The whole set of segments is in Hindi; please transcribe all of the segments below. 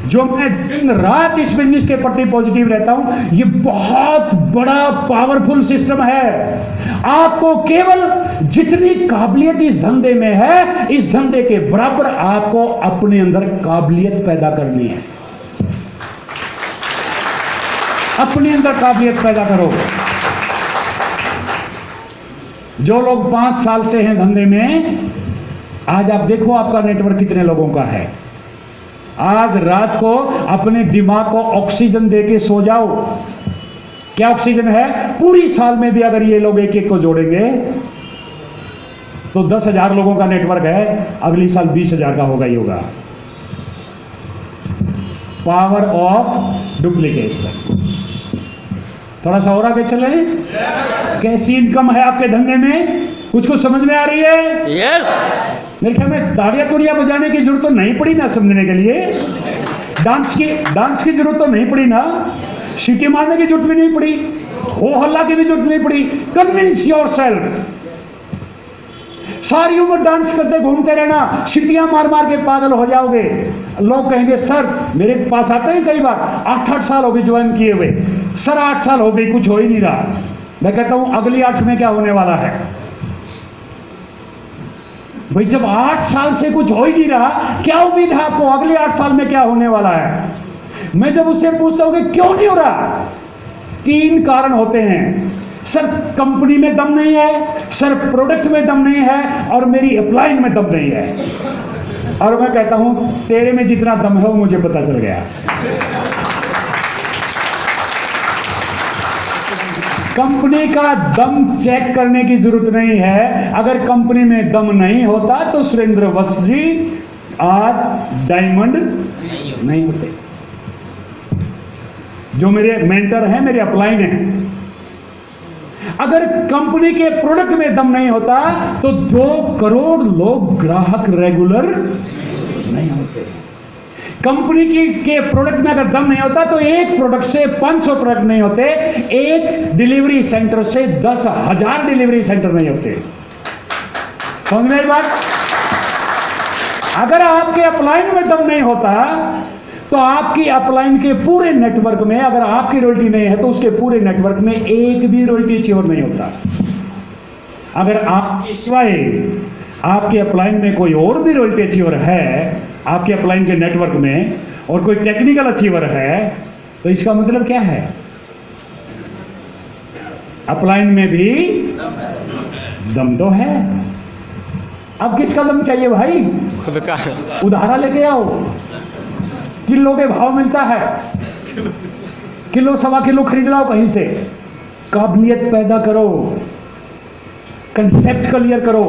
जो मैं दिन रात इस बिजनेस के प्रति पॉजिटिव रहता हूं, ये बहुत बड़ा पावरफुल सिस्टम है। आपको केवल जितनी काबिलियत इस धंधे में है, इस धंधे के बराबर आपको अपने अंदर काबिलियत पैदा करनी है। अपने अंदर काबिलियत पैदा करो। जो लोग 5 साल से हैं धंधे में, आज आप देखो आपका नेटवर्क कितने लोगों का है। आज रात को अपने दिमाग को ऑक्सीजन देके सो जाओ। क्या ऑक्सीजन है? पूरी साल में भी अगर ये लोग एक एक को जोड़ेंगे तो 10,000 लोगों का नेटवर्क है, अगली साल 20,000 का होगा ही होगा। Power of duplication. थोड़ा सा और आगे चले। कैसी इनकम है आपके धंधे में? कुछ समझ में आ रही है? यस। मेरे ख्याल में ताड़ियां तुड़ियां बजाने की जरूरत तो नहीं पड़ी ना समझने के लिए। डांस की जरूरत तो नहीं पड़ी ना। सीटी मारने की जरूरत भी नहीं पड़ी। हो हल्ला की भी जरूरत नहीं पड़ी। Convince yourself. सारी उम्र डांस करते घूमते रहना, सीटियां मार मार के पागल हो जाओगे। लोग कहेंगे सर, मेरे पास आते हैं कई बार, 8-8 साल हो गए ज्वाइन किए हुए, सर 8 साल हो गई कुछ हो ही नहीं रहा। मैं कहता हूं अगली 8 में क्या होने वाला है? भाई जब 8 साल से कुछ हो ही नहीं रहा, क्या उम्मीद है आपको अगले 8 साल में क्या होने वाला है? मैं जब उससे पूछता हूं कि क्यों नहीं हो रहा, 3 कारण होते हैं। सर कंपनी में दम नहीं है, सर प्रोडक्ट में दम नहीं है, और मेरी अपलाइन में दम नहीं है। और मैं कहता हूं तेरे में जितना दम है वो मुझे पता चल गया। कंपनी का दम चेक करने की जरूरत नहीं है। अगर कंपनी में दम नहीं होता तो सुरेंद्र वत्स जी आज डायमंड नहीं होते। जो मेरे मेंटर हैं, मेरे अपलाइन हैं, अगर कंपनी के प्रोडक्ट में दम नहीं होता तो 2 करोड़ लोग ग्राहक रेगुलर नहीं होते। कंपनी के प्रोडक्ट में अगर दम नहीं होता तो एक प्रोडक्ट से 500 प्रोडक्ट नहीं होते, एक डिलीवरी सेंटर से 10,000 डिलीवरी सेंटर नहीं होते। समझ में आई बात? अगर आपके अपलाइन में दम नहीं होता तो आपकी अपलाइन के पूरे नेटवर्क में अगर आपकी रॉयल्टी नहीं है तो उसके पूरे नेटवर्क में एक भी रॉयल्टी अचीवर नहीं होता। अगर आपके सिवाय आपके अपलाइन में कोई और भी रॉयल्टी अचीवर है, आपके अपलाइन के नेटवर्क में, और कोई टेक्निकल अचीवर है, तो इसका मतलब क्या है? अपलाइन में भी दम तो है। अब किसका दम चाहिए भाई? खुद का। उधारा लेके आओ, किलो के भाव मिलता है, किलो सवा किलो खरीद लाओ कहीं से। काबिलियत पैदा करो, कंसेप्ट क्लियर करो।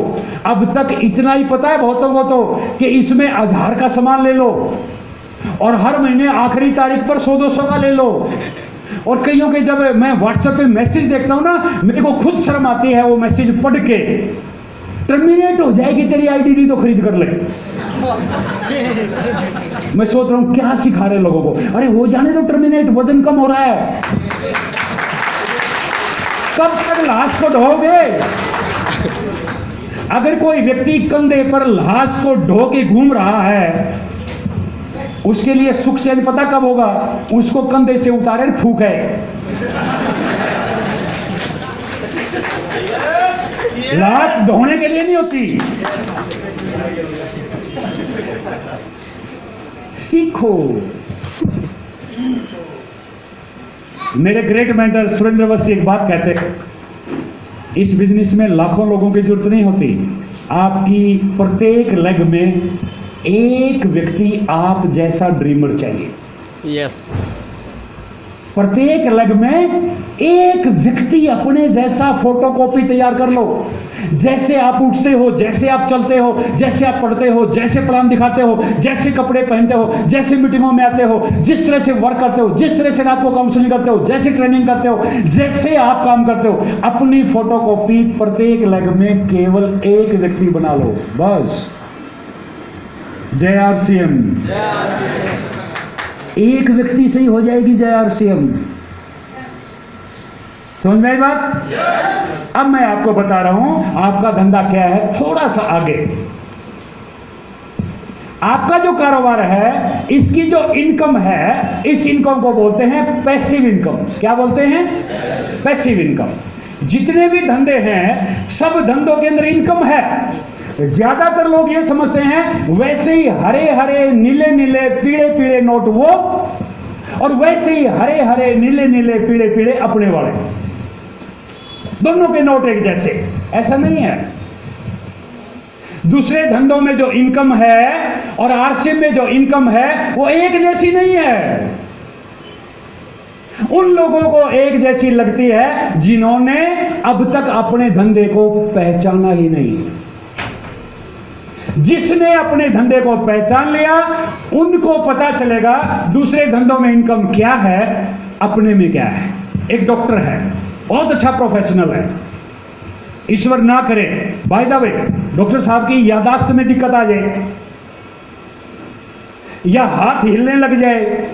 अब तक इतना ही पता है बहुतों को तो कि इसमें 1000 का सामान ले लो और हर महीने आखिरी तारीख पर 100-200 का ले लो। और कईयों के जब मैं व्हाट्सएप पे मैसेज देखता हूं ना, मेरे को खुद शर्म आती है वो मैसेज पढ़ के। टर्मिनेट हो जाएगी तेरी आईडी, तो खरीद कर ले। मैं सोच रहा हूं क्या सिखा रहे लोगों को। अरे हो जाने तो टर्मिनेट, वजन कम हो रहा है। कब तक लाश को ढोगे? अगर कोई व्यक्ति कंधे पर लाश को ढो के घूम रहा है, उसके लिए सुख चैन पता कब होगा? उसको कंधे से उतारे फूके। लाश ढोने के लिए नहीं होती। सीखो। मेरे ग्रेट मेंटर सुरेंद्र वत्स एक बात कहते हैं, इस बिजनेस में लाखों लोगों की जरूरत नहीं होती। आपकी प्रत्येक लेग में एक व्यक्ति आप जैसा ड्रीमर चाहिए। यस। प्रत्येक लेग में एक व्यक्ति अपने जैसा फोटोकॉपी तैयार कर लो। जैसे आप उठते हो, जैसे आप चलते हो, जैसे आप पढ़ते हो, जैसे प्लान दिखाते हो, जैसे कपड़े पहनते हो, जैसे मीटिंगों में आते हो, जिस तरह से वर्क करते हो, जिस तरह से रात को काउंसलिंग करते हो, जैसे ट्रेनिंग करते हो, जैसे आप काम करते हो, अपनी फोटोकॉपी प्रत्येक लेग में केवल एक व्यक्ति बना लो बस। JRCM। एक व्यक्ति से ही हो जाएगी JRCM। समझ में आई बात? अब मैं आपको बता रहा हूं आपका धंधा क्या है, थोड़ा सा आगे। आपका जो कारोबार है, इसकी जो इनकम है, इस इनकम को बोलते हैं पैसिव इनकम। क्या बोलते हैं? Passive income. जितने भी धंधे हैं, सब धंधों के अंदर इनकम है। ज्यादातर लोग ये समझते हैं वैसे ही हरे हरे नीले नीले पीले पीले नोट वो, और वैसे ही हरे हरे नीले नीले पीले पीले अपने वाले, दोनों के नोट एक जैसे। ऐसा नहीं है। दूसरे धंधों में जो इनकम है और आरसी में जो इनकम है वो एक जैसी नहीं है। उन लोगों को एक जैसी लगती है जिन्होंने अब तक अपने धंधे को पहचाना ही नहीं। जिसने अपने धंधे को पहचान लिया, उनको पता चलेगा दूसरे धंधों में इनकम क्या है, अपने में क्या है। एक डॉक्टर है, बहुत अच्छा प्रोफेशनल है, ईश्वर ना करे बाय द वे डॉक्टर साहब की याददाश्त में दिक्कत आ जाए, या हाथ हिलने लग जाए,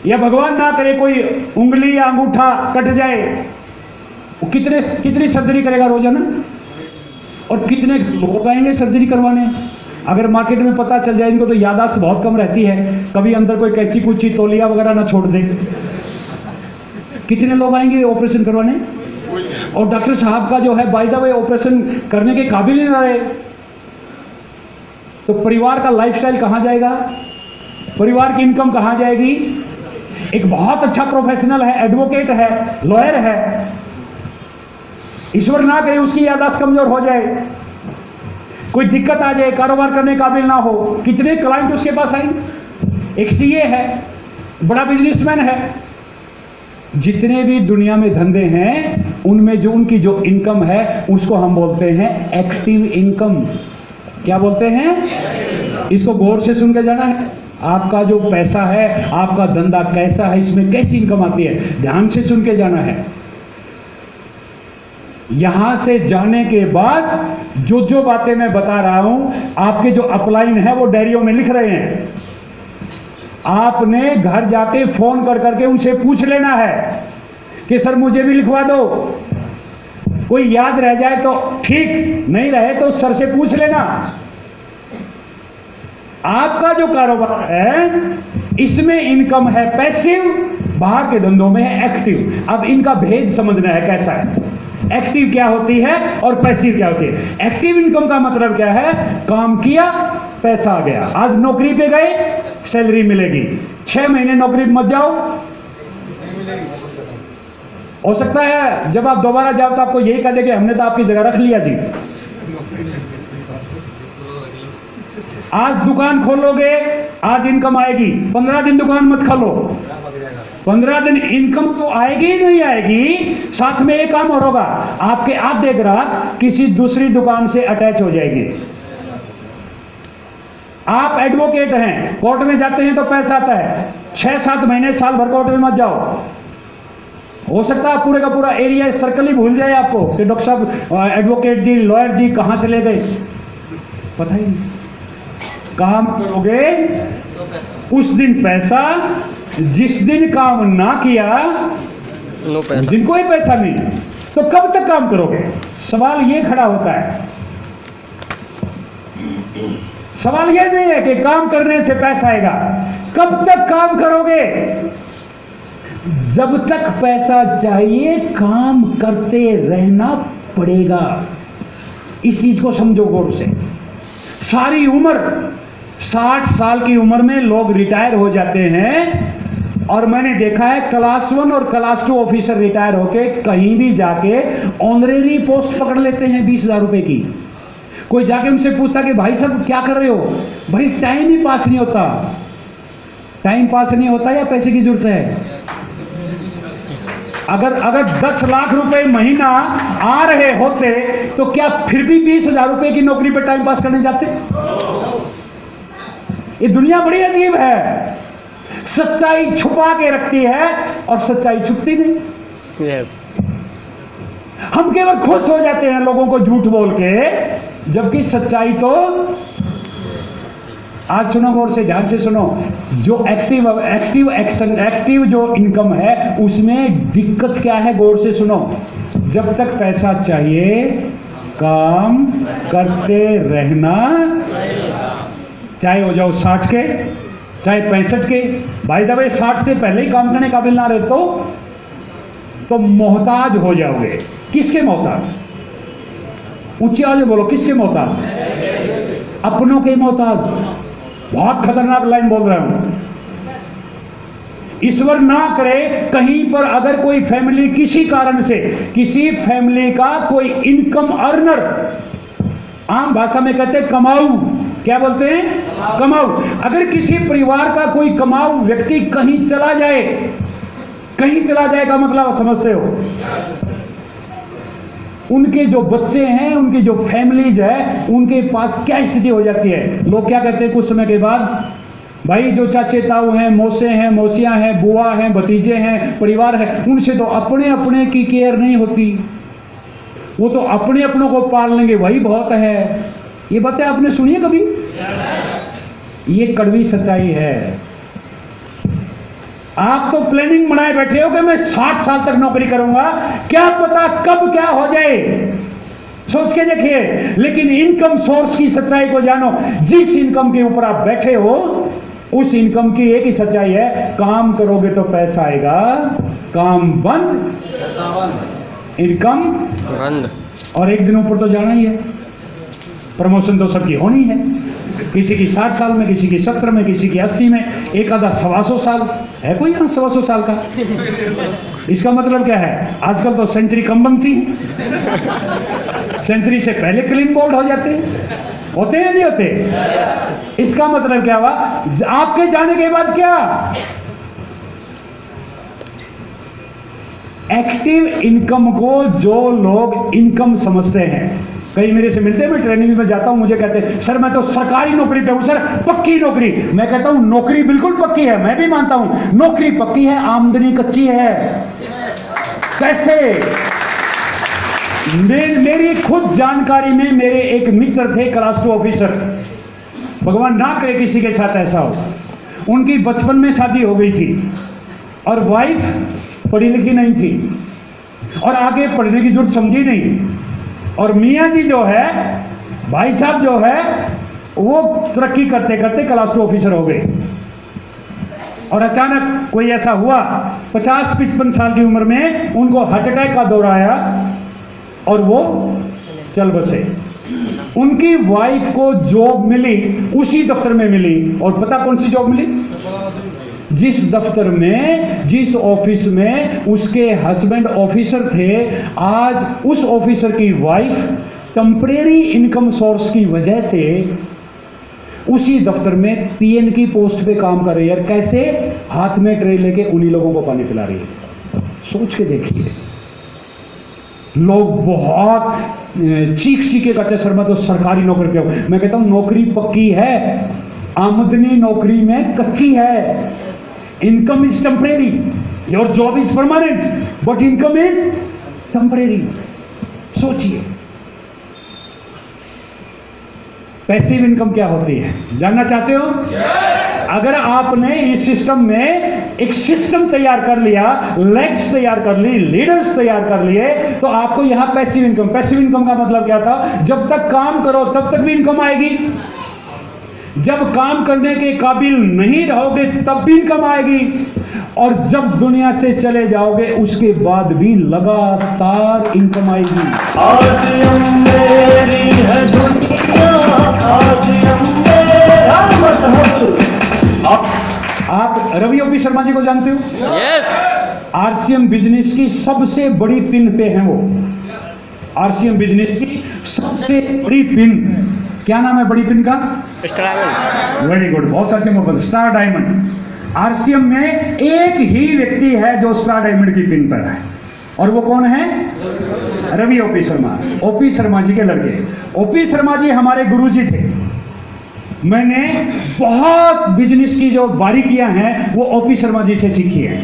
या भगवान ना करे कोई उंगली या अंगूठा कट जाए, वो कितनी सर्जरी करेगा रोजाना, और कितने लोग आएंगे सर्जरी करवाने। अगर मार्केट में पता चल जाए इनको तो याददाश्त बहुत कम रहती है, कभी अंदर कोई कैंची कुची तौलिया वगैरह ना छोड़ दे, कितने लोग आएंगे ऑपरेशन करवाने। और डॉक्टर साहब का जो है बाय द वे ऑपरेशन करने के काबिल ही ना रहे, तो परिवार का लाइफस्टाइल कहां जाएगा, परिवार की इनकम कहां जाएगी। एक बहुत अच्छा प्रोफेशनल है, एडवोकेट है, लॉयर है, ईश्वर ना करे उसकी याददाश्त कमजोर हो जाए, कोई दिक्कत आ जाए, कारोबार करने काबिल ना हो, कितने क्लाइंट उसके पास आएंगे। एक सीए है, बड़ा बिजनेसमैन है। जितने भी दुनिया में धंधे हैं उनमें जो उनकी जो इनकम है उसको हम बोलते हैं एक्टिव इनकम। क्या बोलते हैं? इसको गौर से सुन के जाना है। आपका जो पैसा है, आपका धंधा कैसा है, इसमें कैसी इनकम आती है, ध्यान से सुन के जाना है। यहां से जाने के बाद जो जो बातें मैं बता रहा हूं, आपके जो अपलाइन है वो डायरियों में लिख रहे हैं। आपने घर जाके फोन कर करके उनसे पूछ लेना है कि सर मुझे भी लिखवा दो। कोई याद रह जाए तो ठीक, नहीं रहे तो सर से पूछ लेना। आपका जो कारोबार है इसमें इनकम है पैसिव, बाहर के धंधों में है एक्टिव। अब इनका भेद समझना है कैसा है, एक्टिव क्या होती है और पैसिव क्या होती है। एक्टिव इनकम का मतलब क्या है, काम किया पैसा आ गया। आज नौकरी पे गए सैलरी मिलेगी, 6 महीने नौकरी मत जाओ, हो सकता है जब आप दोबारा जाओ तो आपको यही कह देंगे हमने तो आपकी जगह रख लिया जी। आज दुकान खोलोगे, आज इनकम आएगी, 15 दिन दुकान मत खोलो, 15 दिन इनकम तो आएगी ही नहीं आएगी। साथ में एक काम और होगा, आपके आधे ग्राहक किसी दूसरी दुकान से अटैच हो जाएगी। आप एडवोकेट हैं, कोर्ट में जाते हैं तो पैसा आता है, 6-7 महीने साल भर कोर्ट में मत जाओ। हो सकता है पूरे का पूरा एरिया सर्कल ही भूल जाए आपको कि डॉक्टर साहब, एडवोकेट जी, लॉयर जी कहां चले गए, पता ही नहीं। काम करोगे उस दिन पैसा, जिस दिन काम ना किया उस दिन कोई पैसा नहीं। तो कब तक काम करोगे, सवाल ये खड़ा होता है। सवाल ये नहीं है कि काम करने से पैसा आएगा, कब तक काम करोगे। जब तक पैसा चाहिए काम करते रहना पड़ेगा। इस चीज को समझो गौर से। सारी उम्र, 60 साल की उम्र में लोग रिटायर हो जाते हैं, और मैंने देखा है क्लास 1 और क्लास 2 ऑफिसर रिटायर होके कहीं भी जाके ऑनरेरी पोस्ट पकड़ लेते हैं 20,000 रुपए की। कोई जाके उनसे पूछता कि भाई साहब क्या कर रहे हो, भाई टाइम ही पास नहीं होता। टाइम पास नहीं होता या पैसे की जरूरत है। अगर 10 लाख रुपए महीना आ रहे होते तो क्या फिर भी 20,000 रुपए की नौकरी पे टाइम पास करने जाते। ये दुनिया बड़ी अजीब है, सच्चाई छुपा के रखती है और सच्चाई छुपती नहीं। हम केवल खुश हो जाते हैं लोगों को झूठ बोल के, जबकि सच्चाई तो, आज सुनो गौर से, ध्यान से सुनो, जो एक्टिव जो इनकम है उसमें दिक्कत क्या है, गौर से सुनो। जब तक पैसा चाहिए काम करते रहना, चाहे हो जाओ 60 के, चाहे 65 के। भाई दबे 60 से पहले ही काम करने काबिल ना रहे तो मोहताज हो जाओगे। किसके मोहताज? ऊंची आवाज में बोलो, किसके मोहताज? अपनों के मोहताज। बहुत खतरनाक लाइन बोल रहा हूं। ईश्वर ना करे कहीं पर अगर कोई फैमिली किसी कारण से, किसी फैमिली का कोई इनकम अर्नर, आम भाषा में कहते हैं कमाऊ, क्या बोलते हैं? कमाऊ। अगर किसी परिवार का कोई कमाऊ व्यक्ति कहीं चला जाए, कहीं चला जाए का मतलब आप समझते हो? उनके जो बच्चे हैं, उनकी जो फैमिलीज है, उनके पास क्या स्थिति हो जाती है? लोग क्या कहते हैं कुछ समय के बाद, भाई जो चाचे ताऊ हैं, मौसे हैं, मौसियां हैं, बुआ हैं, भतीजे हैं, परिवार है, उनसे तो अपने अपने की केयर नहीं होती, वो तो अपने अपनों को पाल लेंगे, वही बहुत है। ये बातें आपने सुनी है कभी? ये कड़वी सच्चाई है। आप तो प्लानिंग बनाए बैठे हो कि मैं 60 साल तक नौकरी करूंगा, क्या पता कब क्या हो जाए, सोच के देखिए। लेकिन इनकम सोर्स की सच्चाई को जानो। जिस इनकम के ऊपर आप बैठे हो, उस इनकम की एक ही सच्चाई है, काम करोगे तो पैसा आएगा, काम बंद, इनकम बंद, और एक दिन ऊपर तो जाना ही है। प्रमोशन तो सबकी होनी है, किसी की 60 साल में, किसी की 70 में, किसी की 80 में, एक आधा 125 साल है। कोई यहाँ 125 साल का? इसका मतलब क्या है? आजकल तो सेंचुरी कम बनती है, सेंचुरी से पहले क्लीन बोल्ड हो जाते हैं, होते हैं नहीं होते? इसका मतलब क्या हुआ? आपके जाने के बाद क्या? एक्टिव इनकम को जो लोग इनकम समझते हैं, कई मेरे से मिलते हैं, मैं ट्रेनिंग में जाता हूं, मुझे कहते हैं सर मैं तो सरकारी नौकरी पे हूं सर, पक्की नौकरी। मैं कहता हूं नौकरी बिल्कुल पक्की है, मैं भी मानता हूं नौकरी पक्की है, आमदनी कच्ची है। कैसे? मेरी खुद जानकारी में मेरे एक मित्र थे क्लास 2 ऑफिसर, भगवान ना करे किसी के साथ ऐसा हो। उनकी बचपन में शादी हो गई थी और वाइफ पढ़ी लिखी नहीं थी और आगे पढ़ने की जरूरत समझी नहीं, और मियाँ जी जो है, भाई साहब जो है, वो तरक्की करते करते क्लास 2 ऑफिसर हो गए। और अचानक कोई ऐसा हुआ, 50-55 साल की उम्र में उनको हार्ट अटैक का दौरा आया और वो चल बसे। उनकी वाइफ को जॉब मिली, उसी दफ्तर में मिली, और पता कौन सी जॉब मिली? जिस दफ्तर में, जिस ऑफिस में उसके हस्बैंड ऑफिसर थे, आज उस ऑफिसर की वाइफ टेम्परेरी इनकम सोर्स की वजह से उसी दफ्तर में पीएन की पोस्ट पे काम कर रही है। कैसे? हाथ में ट्रे लेके उन्हीं लोगों को पानी पिला रही है। सोच के देखिए। लोग बहुत चीख के कहते सर मैं तो सरकारी नौकरी पे हूं। मैं कहता हूं नौकरी पक्की है, आमदनी नौकरी में कच्ची है। Income is temporary, your job is permanent, but income is temporary. सोचिए पैसिव इनकम क्या होती है, जानना चाहते हो? अगर आपने इस सिस्टम में एक सिस्टम तैयार कर लिया, लेग्स तैयार कर ली, लीडर्स तैयार कर लिए, तो आपको यहां पैसिव इनकम। पैसिव इनकम का मतलब क्या था? जब तक काम करो तब तक भी इनकम आएगी, जब काम करने के काबिल नहीं रहोगे तब भी इनकम आएगी, और जब दुनिया से चले जाओगे उसके बाद भी लगातार इनकम आएगी। मेरी है दुनिया, आप रवि ओपी शर्मा जी को जानते हो? yes. आरसीएम बिजनेस की सबसे बड़ी पिन पे हैं वो। आरसीएम बिजनेस की सबसे बड़ी पिन, क्या नाम है बड़ी पिन का? Star diamond. वेरी गुड, बहुत सारे मोबाइल स्टार डायमंड। आरसीएम में एक ही व्यक्ति है जो स्टार डायमंड की पिन पर है, और वो कौन है? रवि ओपी शर्मा, ओपी शर्मा जी के लड़के। ओपी शर्मा जी हमारे गुरुजी थे। मैंने बहुत बिजनेस की जो बारीकियां हैं वो ओपी शर्मा जी से सीखी है।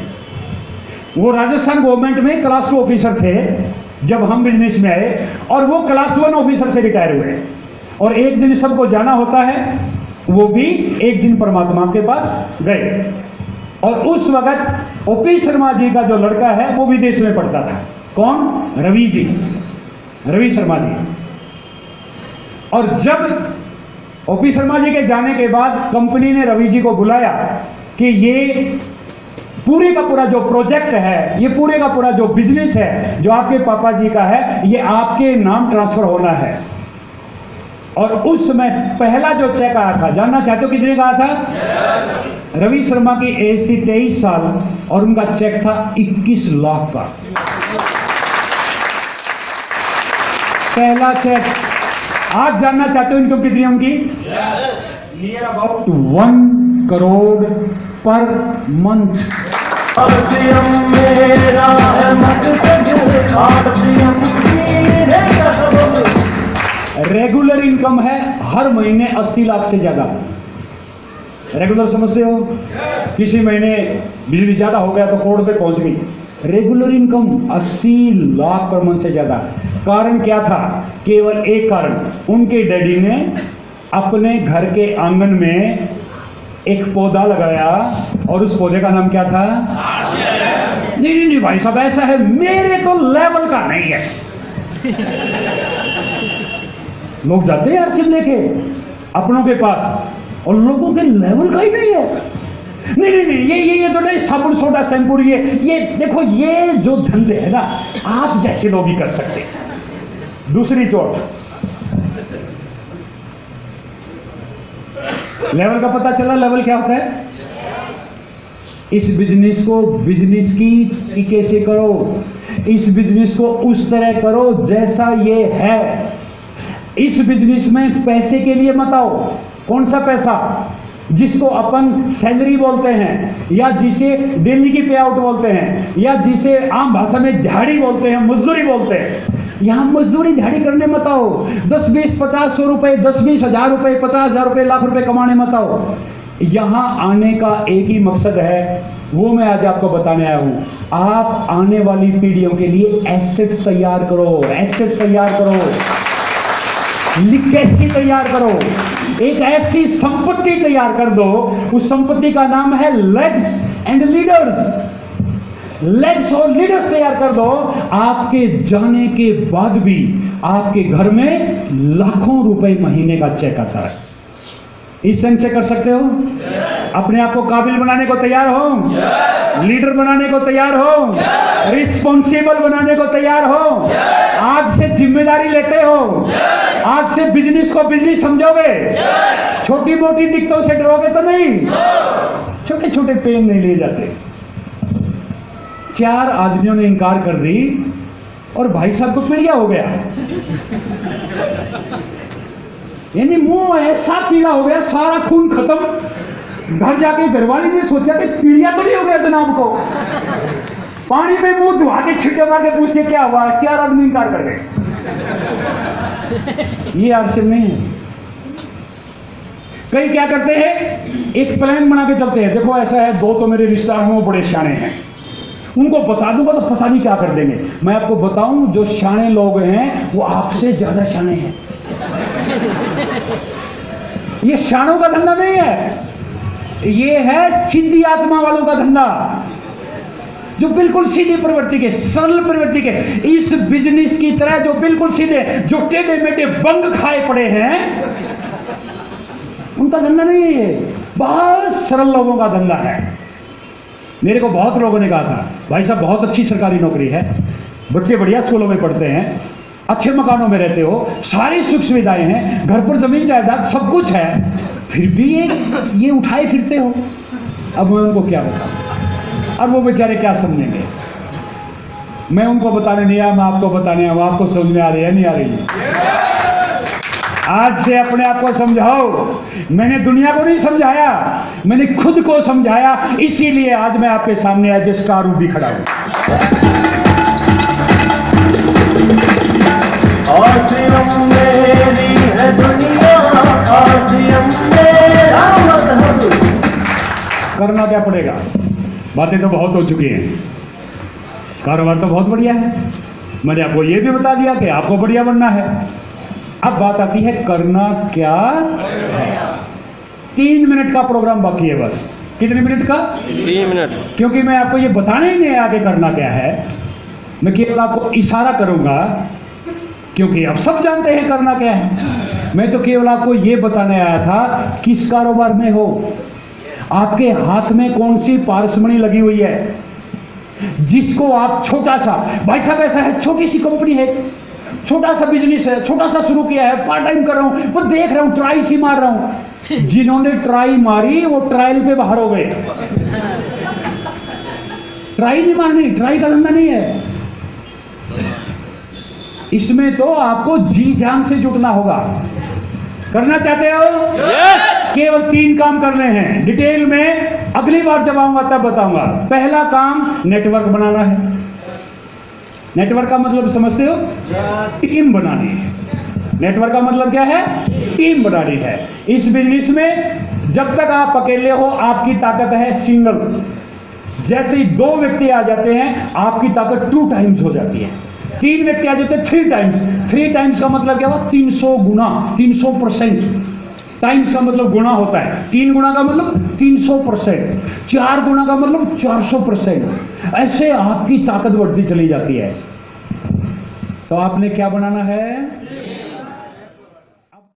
वो राजस्थान गवर्नमेंट में क्लास 2 ऑफिसर थे जब हम बिजनेस में आए, और वो क्लास 1 ऑफिसर से रिटायर हुए। और एक दिन सबको जाना होता है, वो भी एक दिन परमात्मा के पास गए, और उस वक्त ओपी शर्मा जी का जो लड़का है वो विदेश में पढ़ता था। कौन? रवि जी, रवि शर्मा जी। और जब ओपी शर्मा जी के जाने के बाद कंपनी ने रवि जी को बुलाया कि ये पूरे का पूरा जो प्रोजेक्ट है, ये पूरे का पूरा जो बिजनेस है जो आपके पापा जी का है, ये आपके नाम ट्रांसफर होना है। और उस समय पहला जो चेक आया था, जानना चाहते हो कितने का आया था? रवि शर्मा की एज थी 23 साल और उनका चेक था 21 लाख का। पहला चेक। आज जानना चाहते हो इनकम कितनी है उनकी? Near about 1 crore per month. Regular income है हर महीने 80 लाख से ज्यादा। रेगुलर समझते हो? किसी महीने बिजली ज्यादा हो गया तो करोड़ पे पहुंच गई। Regular income 80 lakh per month से ज्यादा। कारण क्या था? केवल एक कारण, उनके डैडी ने अपने घर के आंगन में एक पौधा लगाया और उस पौधे का नाम क्या था? नहीं नहीं भाई साहब, ऐसा है, मेरे तो लेवल का नहीं है। लोग जाते हैं आरसीएम लेके अपनों के पास और लोगों के लेवल का ही नहीं है। नहीं नहीं नहीं, ये तो नहीं, साबुन सोडा शैम्पू, ये देखो, ये जो धंधे है ना, आप जैसे लोग ही कर सकते हैं। दूसरी चोट, लेवल का पता चला। लेवल क्या होता है? इस बिजनेस को बिजनेस की तरीके से करो, इस बिजनेस को उस तरह करो जैसा ये है। इस बिजनेस में पैसे के लिए मत आओ। कौन सा पैसा? जिसको अपन सैलरी बोलते हैं, या जिसे डेली की पे आउट बोलते हैं, या जिसे आम भाषा में दिहाड़ी बोलते हैं, मजदूरी बोलते हैं। यहां मजदूरी दिहाड़ी करने मत आओ। 10, 20, 50, 100 रुपए, 10, 20 हजार रुपए, 50,000 रुपए, लाख रुपए कमाने मत आओ। यहां आने का एक ही मकसद है, वो मैं आज आपको बताने आया हूं। आप आने वाली पीढ़ियों के लिए एसेट तैयार करो, एसेट तैयार करो, लिगेसी तैयार करो, एक ऐसी संपत्ति तैयार कर दो। उस संपत्ति का नाम है लेग्स एंड लीडर्स। लेग्स और लीडर्स तैयार कर दो। आपके जाने के बाद भी आपके घर में लाखों रुपए महीने का चेक आता है। इस संग से कर सकते हो? अपने आप को काबिल बनाने को तैयार हो? लीडर बनाने को तैयार हो? रिस्पॉन्सिबल बनाने को तैयार हो? आज से जिम्मेदारी लेते हो? आज से बिजनेस को बिजनेस समझोगे? छोटी मोटी दिक्कतों से डरोगे तो नहीं? छोटे छोटे पेन नहीं ले जाते। 4 आदमियों ने इनकार कर दी और भाई साहब को पीड़िया हो गया। यानी मुंह ऐसा पीला हो गया, सारा खून खत्म। घर जाके घरवाली ने सोचा कि पीड़िया तो नहीं हो गया जनाब को। पानी में मुंह धुआ के छिट्टे मार के पूछते क्या हुआ? 4 आदमी इनकार कर गए। ये आरसीएम नहीं है। कई क्या करते हैं, एक प्लान बना के चलते हैं। देखो ऐसा है, 2 तो मेरे रिश्तेदार हैं, वो बड़े शाने हैं, उनको बता दूंगा तो पता नहीं क्या कर देंगे। मैं आपको बताऊं, जो शाने लोग हैं वो आपसे ज्यादा शाने हैं। ये शानों का धंधा नहीं है, ये है सीधी आत्मा वालों का धंधा, जो बिल्कुल सीधी प्रवृत्ति के, सरल प्रवृत्ति के, इस बिजनेस की तरह जो बिल्कुल सीधे, जो टेढ़े मेढ़े बंग खाए पड़े हैं, उनका धंधा नहीं है ये। बहुत सरल लोगों का धंधा है। मेरे को बहुत लोगों ने कहा था, भाई साहब बहुत अच्छी सरकारी नौकरी है, बच्चे बढ़िया स्कूलों में पढ़ते हैं, अच्छे मकानों में रहते हो, सारी सुख सुविधाएं हैं, घर पर जमीन जायदाद सब कुछ है, फिर भी ये उठाए फिरते हो। अब मैं उनको क्या बताऊं, और वो बेचारे क्या समझेंगे। मैं उनको बताने नहीं आया, मैं आपको बताने आया हूं। आपको समझ में आ रही है नहीं आ रही है? आज से अपने आप को समझाओ। मैंने दुनिया को नहीं समझाया, मैंने खुद को समझाया, इसीलिए आज मैं आपके सामने एज ए स्टार भी खड़ा हूं। मेरी है दुनिया, मेरा मजहब। करना क्या पड़ेगा? बातें तो बहुत हो चुकी हैं, कारोबार तो बहुत बढ़िया है, मैंने आपको ये भी बता दिया कि आपको बढ़िया बनना है। अब बात आती है करना क्या है। 3 मिनट का प्रोग्राम बाकी है बस। कितने मिनट का? 3 मिनट। क्योंकि मैं आपको ये बताने ही नहीं आगे करना क्या है, मैं केवल आपको इशारा करूंगा, क्योंकि अब सब जानते हैं करना क्या है। मैं तो केवल आपको ये बताने आया था किस कारोबार में हो, आपके हाथ में कौन सी पारसमणि लगी हुई है जिसको आप छोटा सा, भाई साहब ऐसा है, छोटी सी कंपनी है, छोटा सा बिजनेस है, छोटा सा शुरू किया है, पार्ट टाइम कर रहा हूं, वो देख रहा हूं, ट्राई सी मार रहा हूं। जिन्होंने ट्राई मारी वो ट्रायल पे बाहर हो गए। ट्राई नहीं मारनी, ट्राई का धंधा नहीं है इसमें, तो आपको जी जान से जुटना होगा। करना चाहते हो? केवल 3 काम करने हैं, डिटेल में अगली बार जब आऊंगा तब बताऊंगा। पहला काम नेटवर्क बनाना है। नेटवर्क का मतलब समझते हो? टीम बनानी है। नेटवर्क का मतलब क्या है? टीम बनानी है। इस बिजनेस में जब तक आप अकेले हो आपकी ताकत है सिंगल, जैसे ही 2 व्यक्ति आ जाते हैं आपकी ताकत 2 टाइम्स हो जाती है। 3 व्यक्ति आ जाते हैं 3 टाइम्स। 3 टाइम्स का मतलब क्या हुआ? 300 गुना, 300%। टाइम्स का मतलब गुना होता है, 3 गुना का मतलब 300%, 4 गुना का मतलब 400%। ऐसे आपकी ताकत बढ़ती चली जाती है। तो आपने क्या बनाना है?